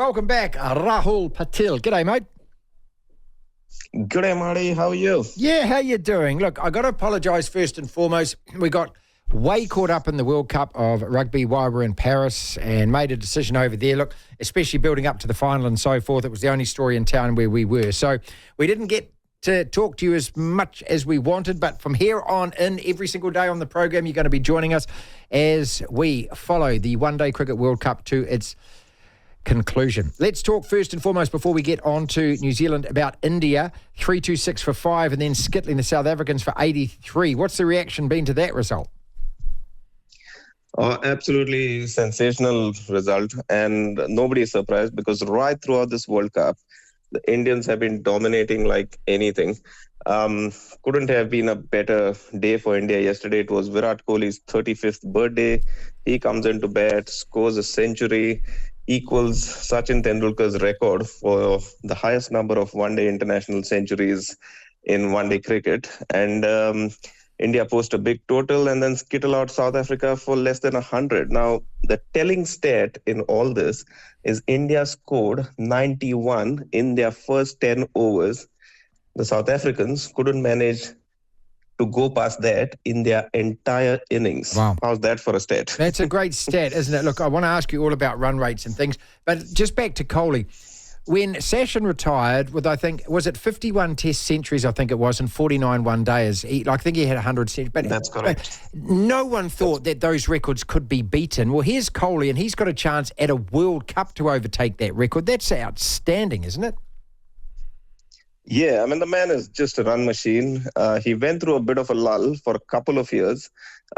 Welcome back, Rahul Patil. G'day, mate. G'day, Marty. How are you? Yeah, how you doing? Look, I got to apologise first and foremost. We got way caught up in the World Cup of rugby while we were in Paris and made a decision over there. Look, especially building up to the final and so forth, it was the only story in town where we were. So we didn't get to talk to you as much as we wanted, but from here on in, every single day on the program, you're going to be joining us as we follow the One Day Cricket World Cup to its conclusion. Let's talk first and foremost before we get on to New Zealand about India, 326 for 5 and then skittling the South Africans for 83. What's the reaction been to that result? Oh, absolutely sensational result, and nobody is surprised because right throughout this World Cup, the Indians have been dominating like anything. Couldn't have been a better day for India yesterday. It was Virat Kohli's 35th birthday. He comes into bat, scores a century, equals Sachin Tendulkar's record for the highest number of one-day international centuries in one-day cricket. And India post a big total and then skittle out South Africa for less than 100. Now, the telling stat in all this is India scored 91 in their first 10 overs. The South Africans couldn't manage to go past that in their entire innings. Wow. How's that for a stat? That's a great stat, isn't it? Look, I want to ask you all about run rates and things, but just back to Kohli. When Sachin retired with, I think, was it 51 test centuries, I think it was, and 49 one-dayers. I think he had 100 centuries. But that's correct. No one thought that those records could be beaten. Well, here's Kohli, and he's got a chance at a World Cup to overtake that record. That's outstanding, isn't it? Yeah, I mean, the man is just a run machine. He went through a bit of a lull for a couple of years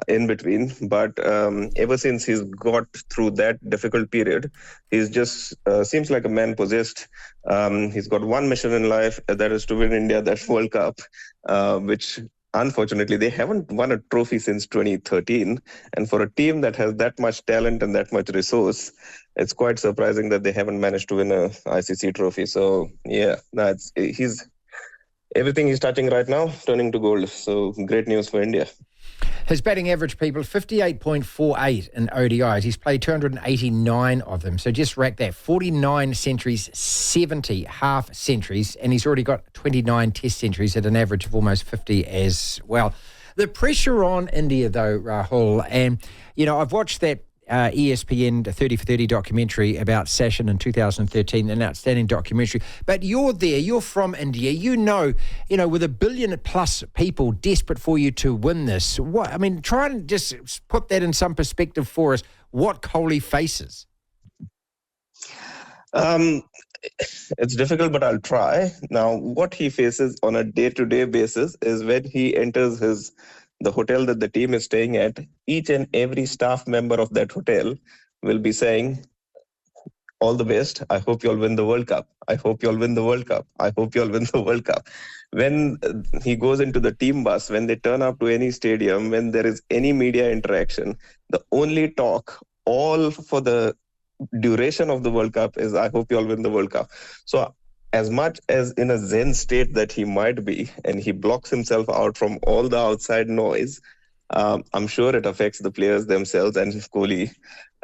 in between, but ever since he's got through that difficult period, he's just seems like a man possessed. He's got one mission in life, that is to win India that World Cup, which unfortunately they haven't won a trophy since 2013. And for a team that has that much talent and that much resource, it's quite surprising that they haven't managed to win a ICC trophy. So yeah, everything he's touching right now turning to gold. So great news for India. His batting average, people, 58.48 in ODIs. He's played 289 of them. So just rack that. 49 centuries, 70 half centuries, and he's already got 29 test centuries at an average of almost 50 as well. The pressure on India, though, Rahul, and, you know, I've watched that ESPN 30 for 30 documentary about Sachin in 2013, an outstanding documentary. But you're there, you're from India, you know, with 1 billion plus people desperate for you to win this. Try and just put that in some perspective for us, what Kohli faces. It's difficult, but I'll try. Now, what he faces on a day-to-day basis is when he enters the hotel that the team is staying at, each and every staff member of that hotel will be saying, all the best. I hope you'll win the World Cup. I hope you'll win the World Cup. I hope you'll win the World Cup. When he goes into the team bus, when they turn up to any stadium, when there is any media interaction, the only talk all for the duration of the World Cup is, I hope you'll win the World Cup. So as much as in a Zen state that he might be, and he blocks himself out from all the outside noise, I'm sure it affects the players themselves and Kohli.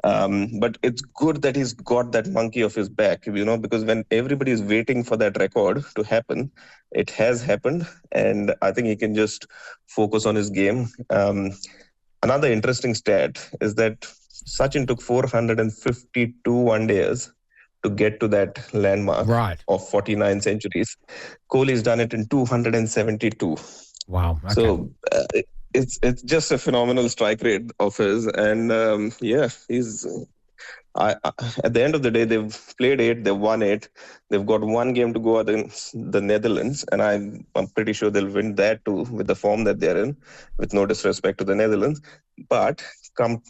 But it's good that he's got that monkey off his back, because when everybody is waiting for that record to happen, it has happened. And I think he can just focus on his game. Another interesting stat is that Sachin took 452 one-dayers to get to that landmark of 49 centuries. Kohli's done it in 272. Wow. Okay. So it's just a phenomenal strike rate of his. And he's... at the end of the day, they've played 8, they've won 8. They've got one game to go against the Netherlands, and I'm pretty sure they'll win that too with the form that they're in, with no disrespect to the Netherlands. But come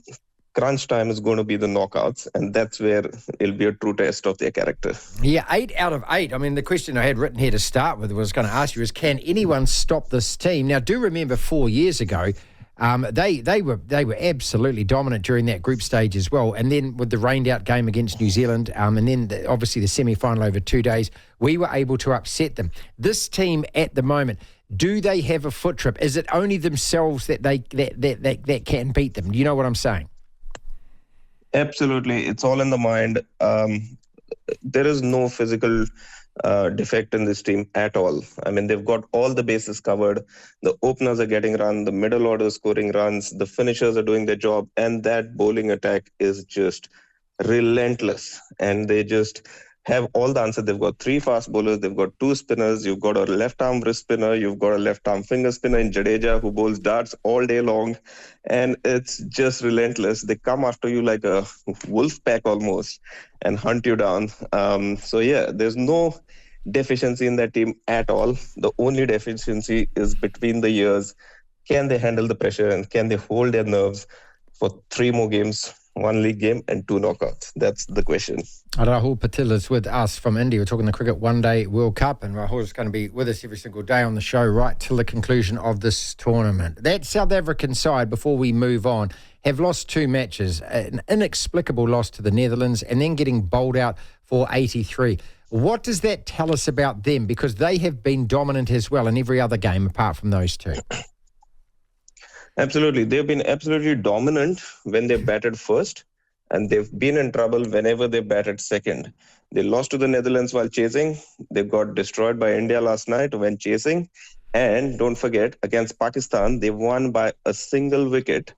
crunch time is going to be the knockouts, and that's where it'll be a true test of their character. Yeah, 8 out of 8. I mean, the question I had written here to start with was going to ask you is, can anyone stop this team? Now, do remember 4 years ago, they were absolutely dominant during that group stage as well. And then with the rained-out game against New Zealand, and then obviously the semi-final over 2 days, we were able to upset them. This team at the moment, do they have a foot trip? Is it only themselves that that can beat them? Do you know what I'm saying? Absolutely. It's all in the mind. there is no physical defect in this team at all. I mean, they've got all the bases covered. The openers are getting run, the middle order is scoring runs, the finishers are doing their job, and that bowling attack is just relentless. And they just have all the answers. They've got 3 fast bowlers, they've got 2 spinners, you've got a left arm wrist spinner, you've got a left arm finger spinner in Jadeja who bowls darts all day long, and it's just relentless. They come after you like a wolf pack almost and hunt you down. So yeah, there's no deficiency in that team at all. The only deficiency is between the years. Can they handle the pressure and can they hold their nerves for 3 more games? 1 league game and 2 knockouts. That's the question. Rahul Patil is with us from India. We're talking the Cricket One Day World Cup, and Rahul is going to be with us every single day on the show right till the conclusion of this tournament. That South African side, before we move on, have lost 2 matches. An inexplicable loss to the Netherlands and then getting bowled out for 83. What does that tell us about them? Because they have been dominant as well in every other game apart from those 2. Absolutely. They've been absolutely dominant when they batted first, and they've been in trouble whenever they batted second. They lost to the Netherlands while chasing. They got destroyed by India last night when chasing. And don't forget, against Pakistan, they won by a single wicket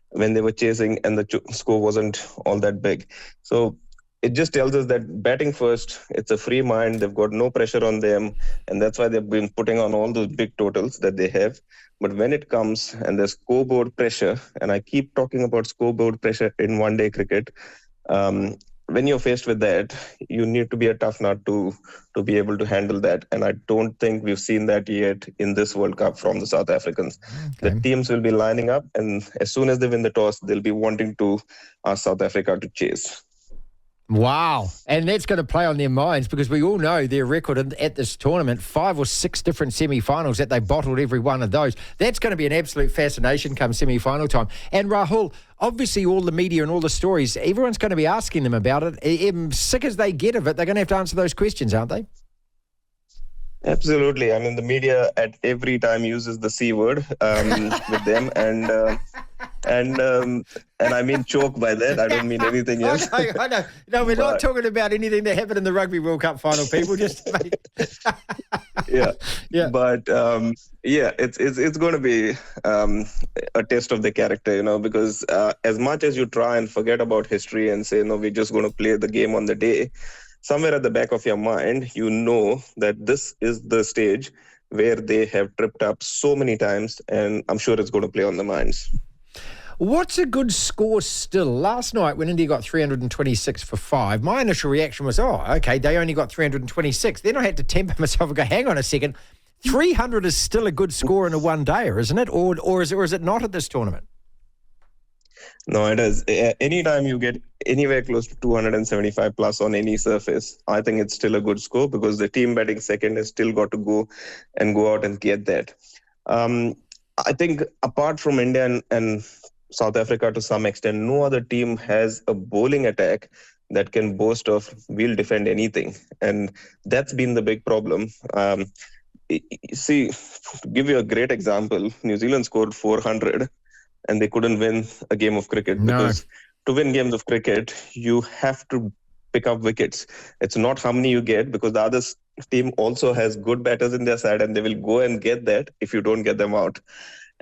when they were chasing, and the score wasn't all that big. So it just tells us that batting first, it's a free mind. They've got no pressure on them, and that's why they've been putting on all those big totals that they have. But when it comes and there's scoreboard pressure, and I keep talking about scoreboard pressure in one-day cricket, when you're faced with that, you need to be a tough nut to be able to handle that. And I don't think we've seen that yet in this World Cup from the South Africans. Okay. The teams will be lining up, and as soon as they win the toss, they'll be wanting to ask South Africa to chase. Wow. And that's going to play on their minds because we all know their record at this tournament, 5 or 6 different semi-finals that they bottled every one of those. That's going to be an absolute fascination come semi-final time. And Rahul, obviously all the media and all the stories, everyone's going to be asking them about it. Sick as they get of it, they're going to have to answer those questions, aren't they? Absolutely. I mean, the media at every time uses the C word with them, and I mean choke by that. I don't mean anything else. I know. No, we're not talking about anything that happened in the Rugby World Cup final, people. Just yeah. But it's going to be a test of the character, because as much as you try and forget about history and say, no, we're just going to play the game on the day, somewhere at the back of your mind, you know that this is the stage where they have tripped up so many times, and I'm sure it's going to play on the minds. What's a good score still? Last night when India got 326 for 5, my initial reaction was, oh, okay, they only got 326. Then I had to temper myself and go, hang on a second, 300 is still a good score in a one-dayer, isn't it? Or is it not at this tournament? No, it is. Anytime you get anywhere close to 275 plus on any surface, I think it's still a good score because the team batting second has still got to go out and get that. I think apart from India and South Africa to some extent, no other team has a bowling attack that can boast of we'll defend anything. And that's been the big problem. See, to give you a great example, New Zealand scored 400 and they couldn't win a game of cricket because to win games of cricket, you have to pick up wickets. It's not how many you get because the other team also has good batters in their side and they will go and get that if you don't get them out.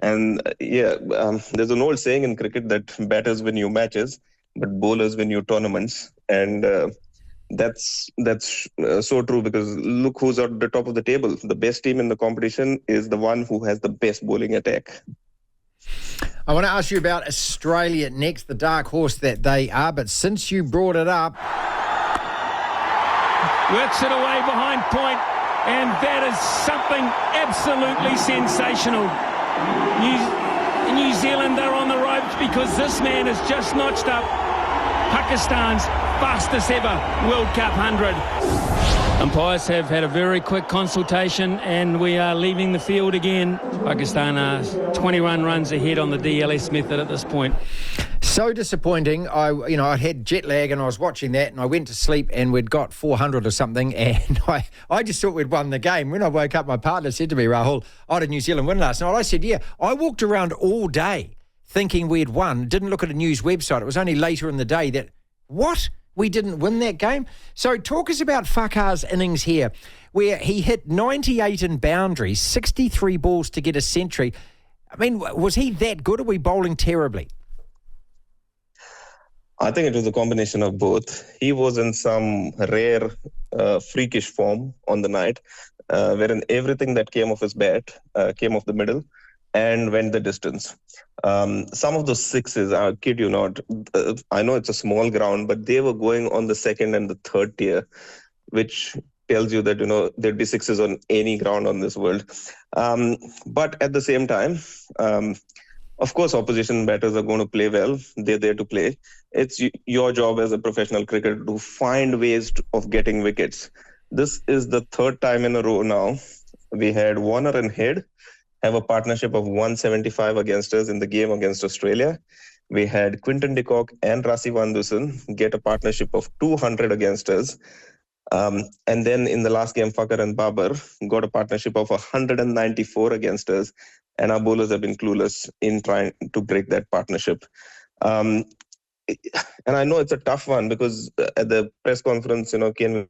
And there's an old saying in cricket that batters win new matches, but bowlers win new tournaments. And that's so true because look who's at the top of the table. The best team in the competition is the one who has the best bowling attack. I want to ask you about Australia next, the dark horse that they are. But since you brought it up... Works it away behind point, and that is something absolutely sensational. New Zealand are on the ropes because this man has just notched up Pakistan's fastest ever World Cup 100. Umpires have had a very quick consultation and we are leaving the field again. Pakistan are 21 runs ahead on the DLS method at this point. So disappointing. I had jet lag and I was watching that and I went to sleep and we'd got 400 or something and I just thought we'd won the game. When I woke up, my partner said to me, Rahul, did New Zealand win last night? I said, yeah. I walked around all day thinking we'd won, didn't look at a news website. It was only later in the day that, what? we didn't win that game. So talk us about Whaka's innings here, where he hit 98 in boundaries, 63 balls to get a century. I mean, was he that good, or were we bowling terribly? I think it was a combination of both. He was in some rare, freakish form on the night, wherein everything that came off his bat came off the middle and went the distance. Some of those sixes, I kid you not, I know it's a small ground, but they were going on the second and the third tier, which tells you that, there'd be sixes on any ground on this world. But at the same time, of course, opposition batters are going to play well. They're there to play. It's your job as a professional cricketer to find ways of getting wickets. This is the third time in a row now. We had Warner and Head have a partnership of 175 against us in the game against Australia. We had Quinton de Kock and Rassi van Dusen get a partnership of 200 against us. And then in the last game, Fakhar and Babar got a partnership of 194 against us. And our bowlers have been clueless in trying to break that partnership. And I know it's a tough one because at the press conference, Ken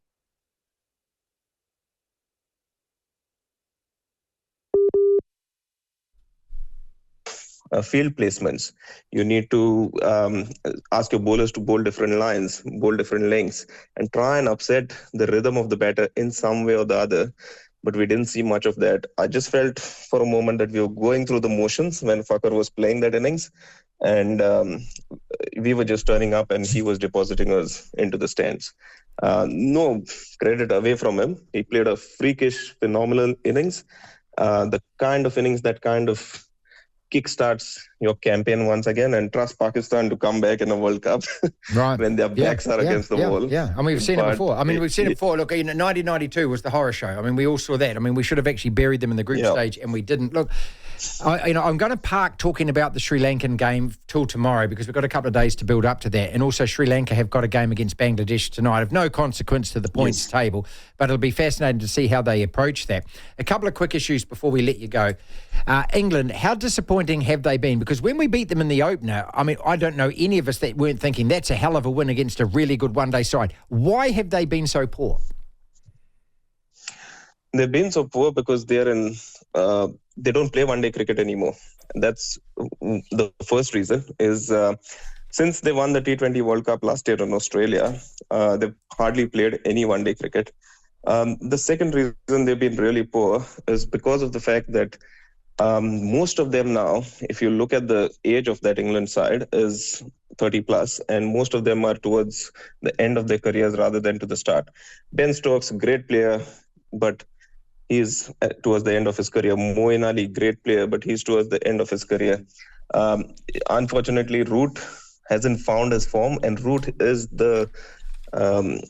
field placements. You need to ask your bowlers to bowl different lines, bowl different lengths, and try and upset the rhythm of the batter in some way or the other. But we didn't see much of that. I just felt for a moment that we were going through the motions when Fakhar was playing that innings, and we were just turning up and he was depositing us into the stands. No credit away from him. He played a freakish, phenomenal innings. The kind of innings that kind of kickstarts your campaign once again, and trust Pakistan to come back in a World Cup right. when their backs are against the wall. Yeah, I mean, we've seen it before. I mean, we've seen it before. Look, 1992 was the horror show. I mean, we all saw that. I mean, we should have actually buried them in the group stage, and we didn't. Look, I'm going to park talking about the Sri Lankan game till tomorrow because we've got a couple of days to build up to that. And also Sri Lanka have got a game against Bangladesh tonight of no consequence to the points table, but it'll be fascinating to see how they approach that. A couple of quick issues before we let you go. England, how disappointing have they been? Because when we beat them in the opener, I mean, I don't know any of us that weren't thinking that's a hell of a win against a really good one-day side. Why have they been so poor? They've been so poor because they're in... they don't play one-day cricket anymore. That's the first reason is since they won the T20 World Cup last year in Australia, they've hardly played any one-day cricket. The second reason they've been really poor is because of the fact that most of them now, if you look at the age of that England side, is 30 plus, and most of them are towards the end of their careers rather than to the start. Ben Stokes, great player, but he's towards the end of his career. Moeen Ali, great player, but he's towards the end of his career. Unfortunately, Root hasn't found his form, and Root is the,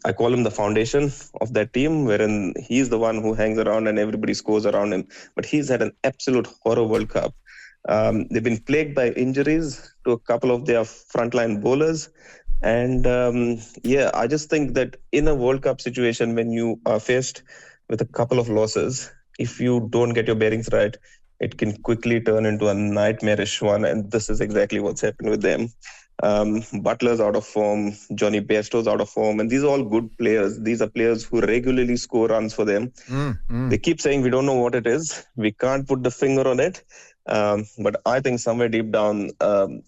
I call him the foundation of that team, wherein he's the one who hangs around and everybody scores around him. But he's had an absolute horror World Cup. They've been plagued by injuries to a couple of their frontline bowlers. And I just think that in a World Cup situation, when you are faced with a couple of losses, if you don't get your bearings right, it can quickly turn into a nightmarish one. And this is exactly what's happened with them. Butler's out of form, Johnny Bairstow's out of form, and these are all good players. These are players who regularly score runs for them. They keep saying we don't know what it is. We can't put the finger on it. But I think somewhere deep down,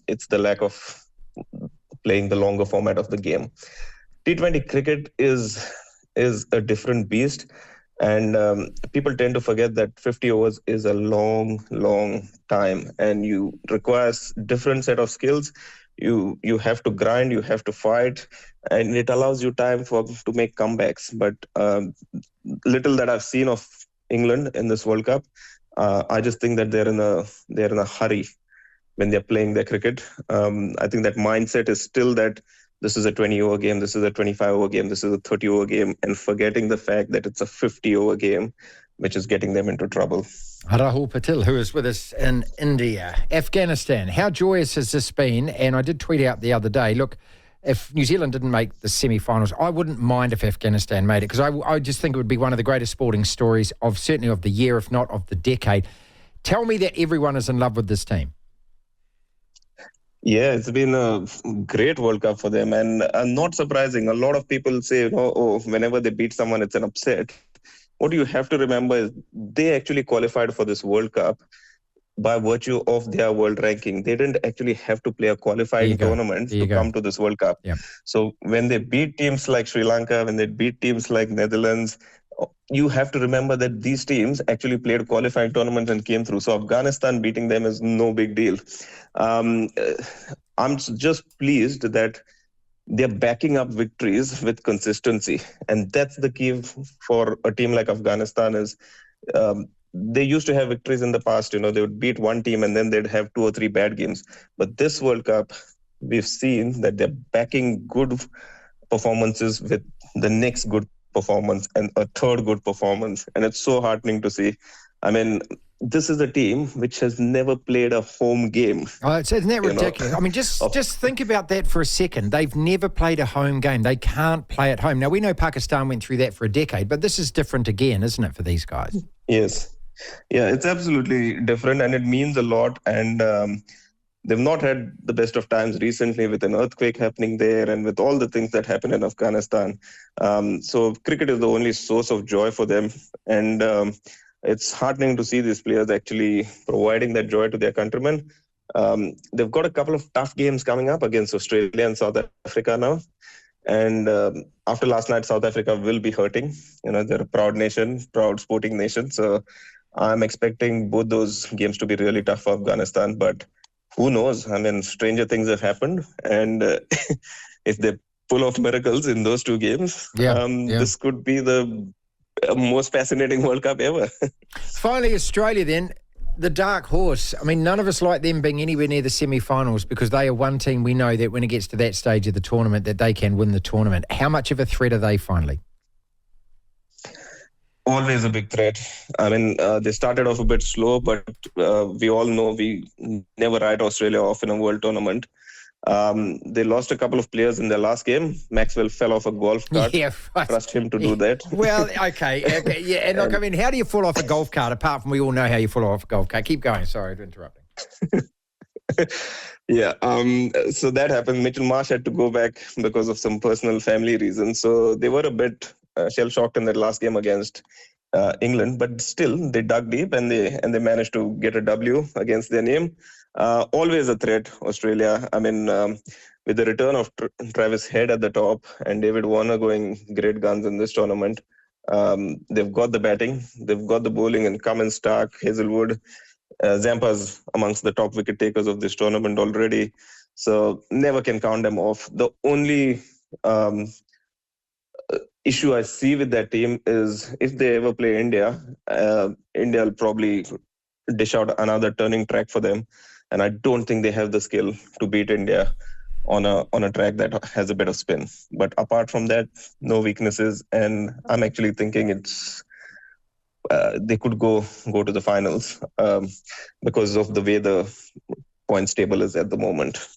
it's the lack of playing the longer format of the game. T20 cricket is a different beast. And people tend to forget that 50 overs is a long, long time, and you requires different set of skills. You have to grind, you have to fight, and it allows you time to make comebacks. But little that I've seen of England in this World Cup, I just think that they're in a hurry when they're playing their cricket. I think that mindset is still that this is a 20-over game, this is a 25-over game, this is a 30-over game, and forgetting the fact that it's a 50-over game, which is getting them into trouble. Rahul Patil, who is with us in India. Afghanistan, how joyous has this been? And I did tweet out the other day, look, if New Zealand didn't make the semi-finals, I wouldn't mind if Afghanistan made it, because I just think it would be one of the greatest sporting stories of certainly of the year, if not of the decade. Tell me that everyone is in love with this team. Yeah, it's been a great World Cup for them, and not surprising. A lot of people say, oh, whenever they beat someone, it's an upset. What you have to remember is they actually qualified for this World Cup by virtue of their world ranking. They didn't actually have to play a qualifying tournament to come to this World Cup. Yep. So when they beat teams like Sri Lanka, when they beat teams like Netherlands, you have to remember that these teams actually played qualifying tournaments and came through. So Afghanistan beating them is no big deal. I'm just pleased that they're backing up victories with consistency, and that's the key for a team like Afghanistan. Is they used to have victories in the past. They would beat one team and then they'd have 2 or 3 bad games. But this World Cup, we've seen that they're backing good performances with the next good performance and a third good performance, and it's so heartening to see. I mean, this is a team which has never played a home game. Oh, isn't that ridiculous? I mean, just think about that for a second. They've never played a home game. They can't play at home. Now, we know Pakistan went through that for a decade, but this is different again, isn't it, for these guys? Yes. Yeah, it's absolutely different, and it means a lot. And they've not had the best of times recently with an earthquake happening there and with all the things that happen in Afghanistan. So cricket is the only source of joy for them. And it's heartening to see these players actually providing that joy to their countrymen. They've got a couple of tough games coming up against Australia and South Africa now. And after last night, South Africa will be hurting. They're a proud nation, proud sporting nation. So I'm expecting both those games to be really tough for Afghanistan. But who knows? I mean, stranger things have happened. And if they pull off miracles in those 2 games, this could be the most fascinating World Cup ever. Finally, Australia then, the dark horse. I mean, none of us like them being anywhere near the semi-finals because they are one team we know that when it gets to that stage of the tournament that they can win the tournament. How much of a threat are they finally? Always a big threat. I mean, they started off a bit slow, but we all know we never write Australia off in a world tournament. They lost a couple of players in their last game. Maxwell fell off a golf cart. Yeah, right. Trust him to do that. Well, okay. Yeah, and look, I mean, how do you fall off a golf cart? Apart from we all know how you fall off a golf cart. Keep going. Sorry for interrupting. Yeah. So that happened. Mitchell Marsh had to go back because of some personal family reasons. So they were a bit shell-shocked in that last game against England, but still they dug deep and they managed to get a W against their name. Always a threat, Australia. I mean, with the return of Travis Head at the top and David Warner going great guns in this tournament, they've got the batting, they've got the bowling, and Cummins, Stark, Hazelwood, Zampa's amongst the top wicket takers of this tournament already. So never can count them off. The only issue I see with that team is if they ever play India, India will probably dish out another turning track for them. And I don't think they have the skill to beat India on a track that has a bit of spin. But apart from that, no weaknesses. And I'm actually thinking they could go to the finals because of the way the points table is at the moment.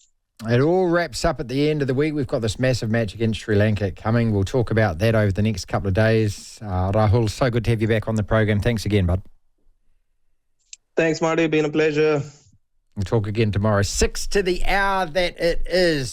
It all wraps up at the end of the week. We've got this massive match against Sri Lanka coming. We'll talk about that over the next couple of days. Rahul, so good to have you back on the program. Thanks again, bud. Thanks, Marty. Been a pleasure. We'll talk again tomorrow. 6 to the hour that it is.